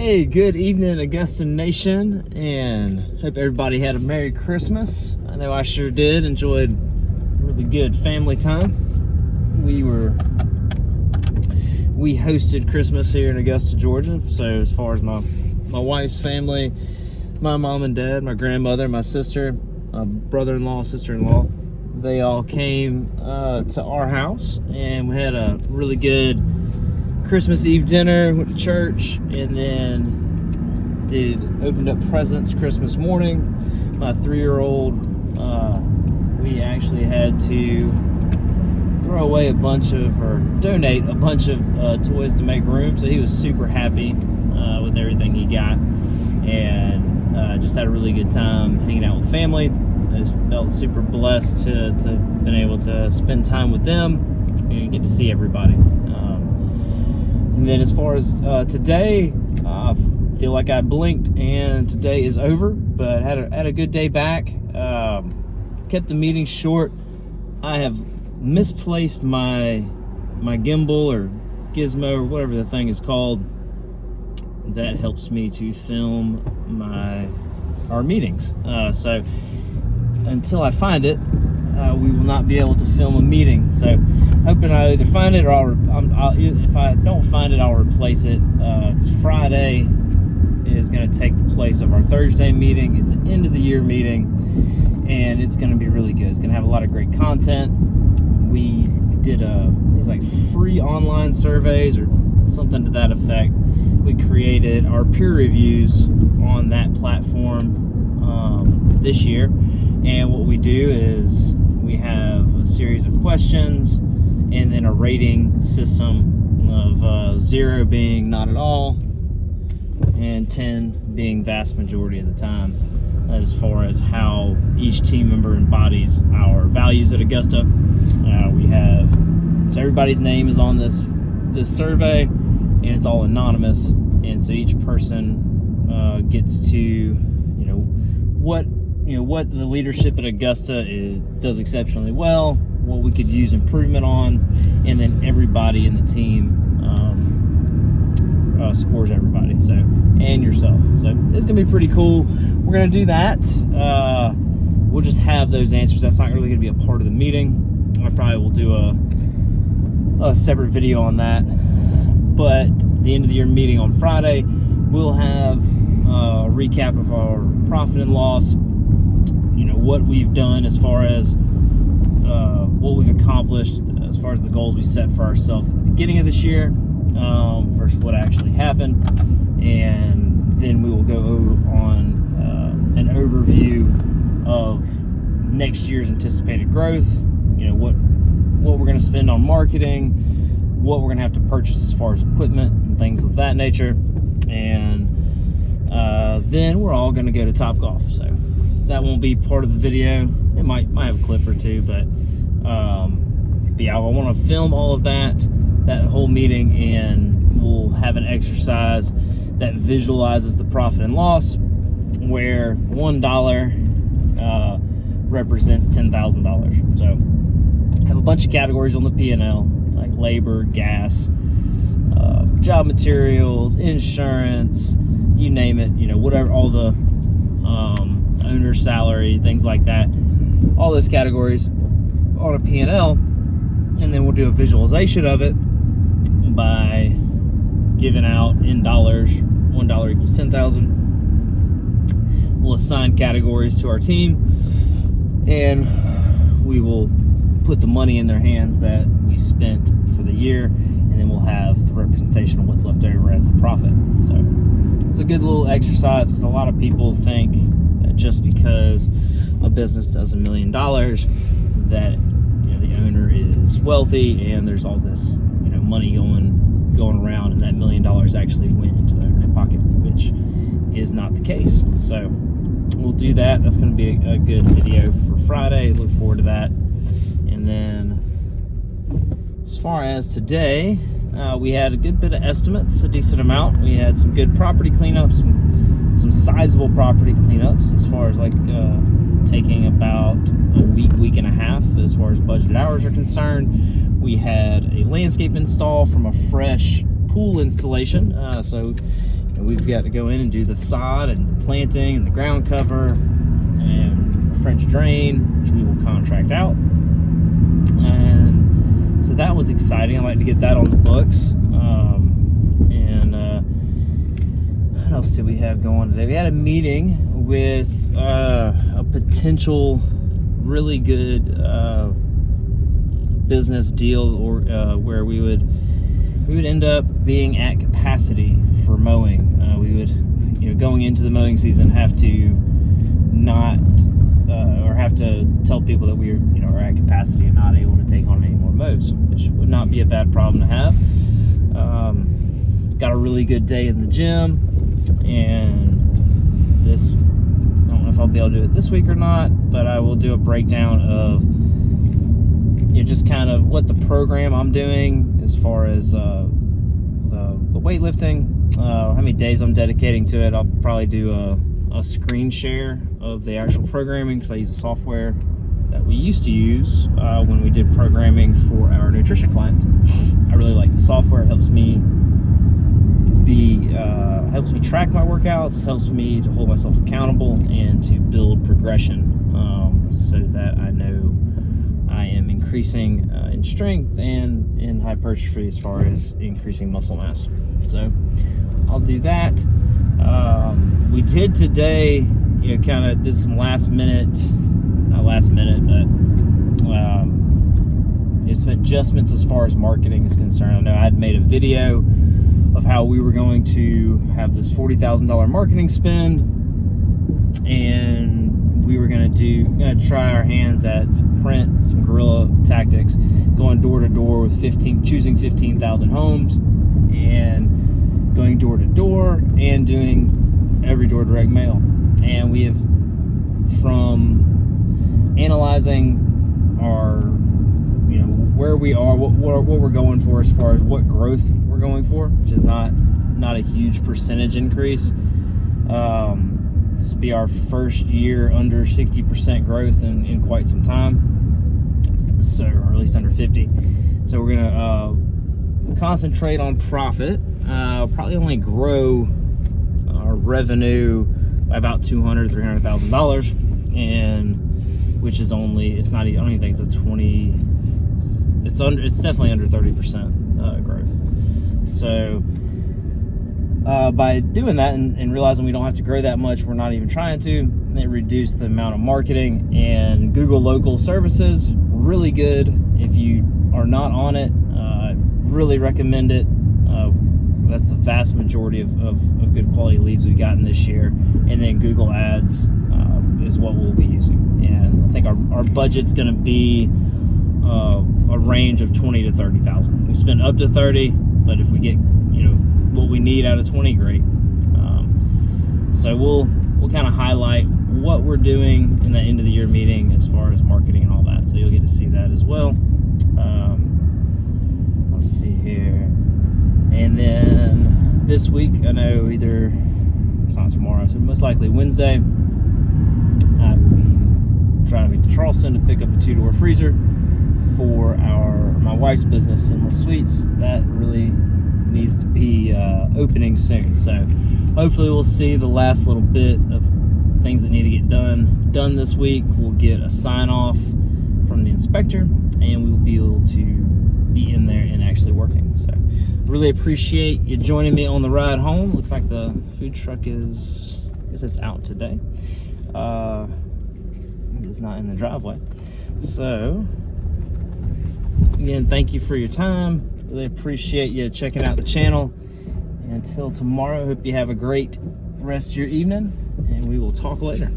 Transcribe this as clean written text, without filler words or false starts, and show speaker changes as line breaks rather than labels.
Hey, good evening, Augusta Nation, and hope everybody had a Merry Christmas. I know I sure did. Enjoyed really good family time. We hosted Christmas here in Augusta, Georgia. So as far as my wife's family, my mom and dad, my grandmother, my sister, my brother-in-law, sister-in-law, they all came to our house, and we had a really good Christmas Eve dinner, went to church, and then opened up presents Christmas morning. My 3-year-old, we actually had to donate a bunch of toys to make room, so he was super happy with everything he got, and just had a really good time hanging out with family. I just felt super blessed to been able to spend time with them and get to see everybody. And then as far as today, I feel like I blinked and today is over, but had a good day back. Kept the meeting short. I have misplaced my gimbal or gizmo or whatever the thing is called that helps me to film our meetings. So until I find it, we will not be able to film a meeting. So hoping I either find it or if I don't find it, I'll replace it. Because Friday is going to take the place of our Thursday meeting. It's an end of the year meeting, and it's going to be really good. It's going to have a lot of great content. We did these like free online surveys or something to that effect. We created our peer reviews on that platform this year, and what we do is we have a series of questions and then a rating system of 0 being not at all and 10 being vast majority of the time, as far as how each team member embodies our values at Augusta. So everybody's name is on this survey, and it's all anonymous, and so each person gets to what the leadership at Augusta does exceptionally well, what we could use improvement on, and then everybody in the team scores everybody, and yourself. So it's gonna be pretty cool. We're gonna do that. We'll just have those answers. That's not really gonna be a part of the meeting. I probably will do a separate video on that. But the end of the year meeting on Friday, we'll have a recap of our profit and loss, what we've done as far as what we've accomplished as far as the goals we set for ourselves at the beginning of this year versus what actually happened, and then we will go on an overview of next year's anticipated growth, what we're going to spend on marketing, what we're going to have to purchase as far as equipment and things of that nature, and then we're all going to go to Topgolf. So that won't be part of the video. It might have a clip or two, but yeah, I want to film all of that whole meeting, and we'll have an exercise that visualizes the profit and loss, where $1 represents $10,000. So have a bunch of categories on the P&L, like labor, gas, job materials, insurance, you name it, whatever, all the owner salary, things like that, all those categories on a P&L, and then we'll do a visualization of it by giving out in dollars. $1 equals 10,000. We'll assign categories to our team, and we will put the money in their hands that we spent for the year, and then we'll have the representation of what's left over as the profit. So it's a good little exercise, because a lot of people think that just because a business does $1 million that the owner is wealthy and there's all this money going around, and that $1 million actually went into the owner's pocket, which is not the case. So we'll do that. That's going to be a good video for Friday. Look forward to that. And then as far as today, we had a good bit of estimates, a decent amount. We had some good property cleanups, some sizable property cleanups, as far as taking about a week and a half as far as budgeted hours are concerned. We had a landscape install from a fresh pool installation. So we've got to go in and do the sod and the planting and the ground cover and the French drain, which we will contract out. And so that was exciting. I like to get that on the books. What else did we have going today? We had a meeting with a potential really good business deal, or where we would end up being at capacity for mowing. We would, going into the mowing season, have to tell people that we are at capacity and not able to take on any more mows, which would not be a bad problem to have. Got a really good day in the gym, and I don't know if I'll be able to do it this week or not, but I will do a breakdown of just kind of what the program I'm doing as far as the weightlifting, how many days I'm dedicating to it. I'll probably do a screen share of the actual programming, because I use a software that we used to use when we did programming for our nutrition clients. I really like the software. It helps me track my workouts, helps me to hold myself accountable and to build progression, so that I know I am increasing in strength and in hypertrophy as far as increasing muscle mass. So I'll do that. We did today, kind of did some some adjustments as far as marketing is concerned. I know I had made a video of how we were going to have this $40,000 marketing spend, and we were going to try our hands at some guerrilla tactics, going door to door with choosing 15,000 homes, and going door to door and doing every door direct mail. And we have, from analyzing our where we are, what we're going for as far as what growth we're going for, which is not a huge percentage increase. This will be our first year under 60% growth in quite some time, so, or at least under 50. So we're gonna concentrate on profit. Probably only grow our revenue by about $200,000-$300,000, and which is only, I don't even think it's a 20. It's definitely under 30% growth. So by doing that and realizing we don't have to grow that much, we're not even trying to, it reduced the amount of marketing. And Google Local Services, really good. If you are not on it, really recommend it. That's the vast majority of good quality leads we've gotten this year. And then Google Ads is what we'll be using. And I think our budget's going to be a range of 20 to 30,000. We spend up to 30, but if we get what we need out of 20, great. So we'll kind of highlight what we're doing in the end of the year meeting as far as marketing and all that. So you'll get to see that as well. Let's see here, and then this week, I know it's not tomorrow, so most likely Wednesday, I will be driving to Charleston to pick up a 2-door freezer for my wife's business, Sinless Sweets. That really needs to be opening soon. So hopefully we'll see the last little bit of things that need to get done this week. We'll get a sign off from the inspector, and we will be able to be in there and actually working. So really appreciate you joining me on the ride home. Looks like the food truck it's out today. It's not in the driveway. So again, thank you for your time. Really appreciate you checking out the channel. And until tomorrow, hope you have a great rest of your evening, and we will talk later.